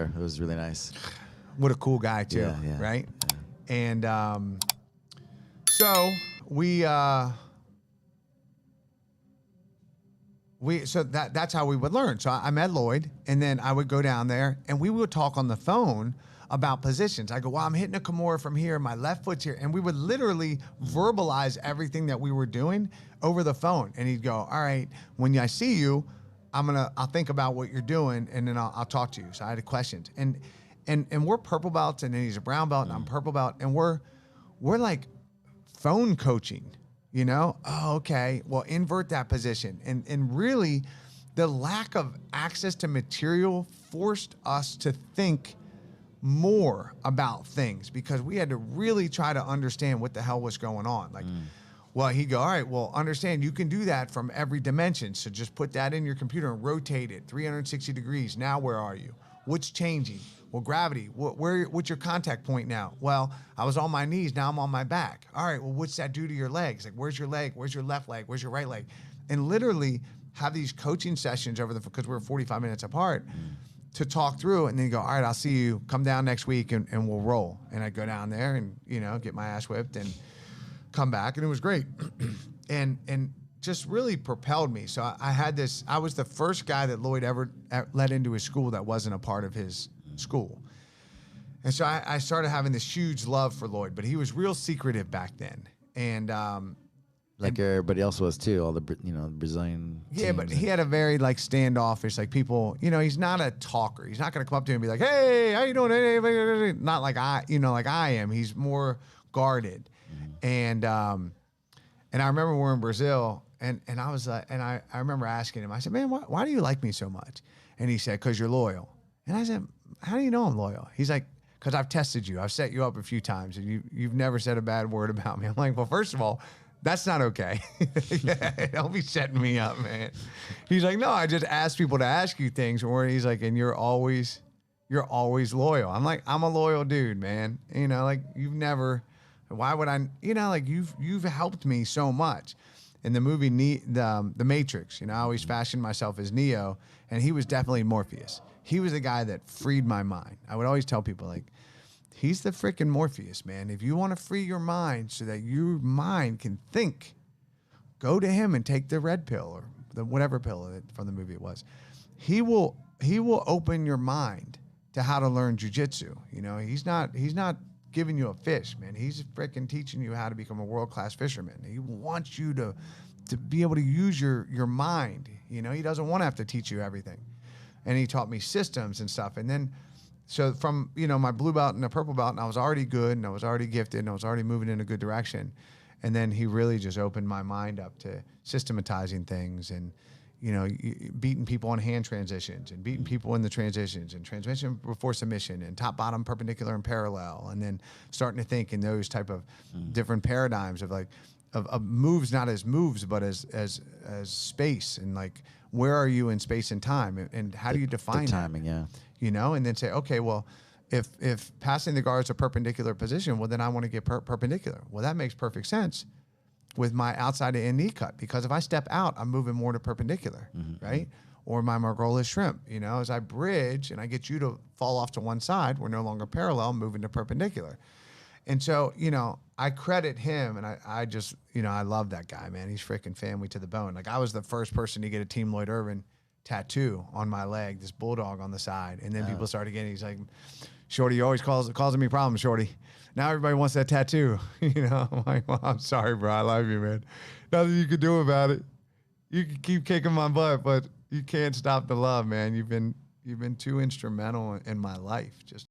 there. It was really nice. What a cool guy too, right? Yeah. And so so that's how we would learn. So I met Lloyd, and then I would go down there, and we would talk on the phone about positions. I go, well, I'm hitting a Kimura from here, my left foot's here, and we would literally verbalize everything that we were doing over the phone. And he'd go, all right, when I see you, I'll think about what you're doing, and then I'll talk to you. So I had questions, and we're purple belts, and then he's a brown belt, and I'm purple belt, and we're like phone coaching. You know, oh, okay, well, invert that position. And really, the lack of access to material forced us to think more about things, because we had to really try to understand what the hell was going on. Like, well, he'd go, all right, well, understand you can do that from every dimension. So just put that in your computer and rotate it 360 degrees. Now, where are you? What's changing? Well, gravity, what's your contact point now? Well, I was on my knees, now I'm on my back. All right, well, what's that do to your legs? Like, where's your leg? Where's your left leg? Where's your right leg? And literally have these coaching sessions because we're 45 minutes apart to talk through, and then you go, all right, I'll see you, come down next week and we'll roll. And I'd go down there and, get my ass whipped and come back, and it was great. and just really propelled me. So I was the first guy that Lloyd ever let into his school that wasn't a part of his school. And so I started having this huge love for Lloyd, but he was real secretive back then. And like everybody else was too, all the Brazilian teams. But he had a very standoffish, people, he's not a talker. He's not going to come up to him and be like, hey, how you doing? Hey, not like I am. He's more guarded. And I remember we're in Brazil, and I was and I remember asking him, I said, man, why do you like me so much? And he said, because you're loyal. And I said, how do you know I'm loyal? He's like, because I've tested you. I've set you up a few times, and you've never said a bad word about me. I'm like, well, first of all, that's not okay. Don't be setting me up, man. He's like, no, I just ask people to ask you things. Or he's like, and you're always loyal. I'm like, I'm a loyal dude, man. You've never, why would I, you've helped me so much. In the movie, the Matrix, I always fashioned myself as Neo, and he was definitely Morpheus. He was the guy that freed my mind. I would always tell people, he's the freaking Morpheus, man. If you want to free your mind so that your mind can think, go to him and take the red pill or the whatever pill from the movie it was. He will open your mind to how to learn jiu-jitsu. He's not giving you a fish, man. He's freaking teaching you how to become a world-class fisherman. He wants you to be able to use your mind. He doesn't want to have to teach you everything. And he taught me systems and stuff. And then, so from, my blue belt and a purple belt, and I was already good, and I was already gifted, and I was already moving in a good direction. And then he really just opened my mind up to systematizing things and, beating people on hand transitions and beating people in the transitions and transmission before submission and top, bottom, perpendicular, and parallel. And then starting to think in those type of different paradigms of of moves, not as moves, but as space, and where are you in space and time, and how do you define the timing, that? And then say, okay, well, if passing the guard is a perpendicular position, well, then I want to get perpendicular. Well, that makes perfect sense with my outside of in knee cut, because if I step out, I'm moving more to perpendicular, right? Or my Margolis shrimp, as I bridge and I get you to fall off to one side, we're no longer parallel, I'm moving to perpendicular. And so, I credit him, and I just, I love that guy, man. He's freaking family to the bone. I was the first person to get a Team Lloyd Irvin tattoo on my leg, this bulldog on the side. And then people started getting, he's like, Shorty, you always causing me problems, Shorty. Now everybody wants that tattoo. I'm like, well, I'm sorry, bro. I love you, man. Nothing you can do about it. You can keep kicking my butt, but you can't stop the love, man. You've been too instrumental in my life. Just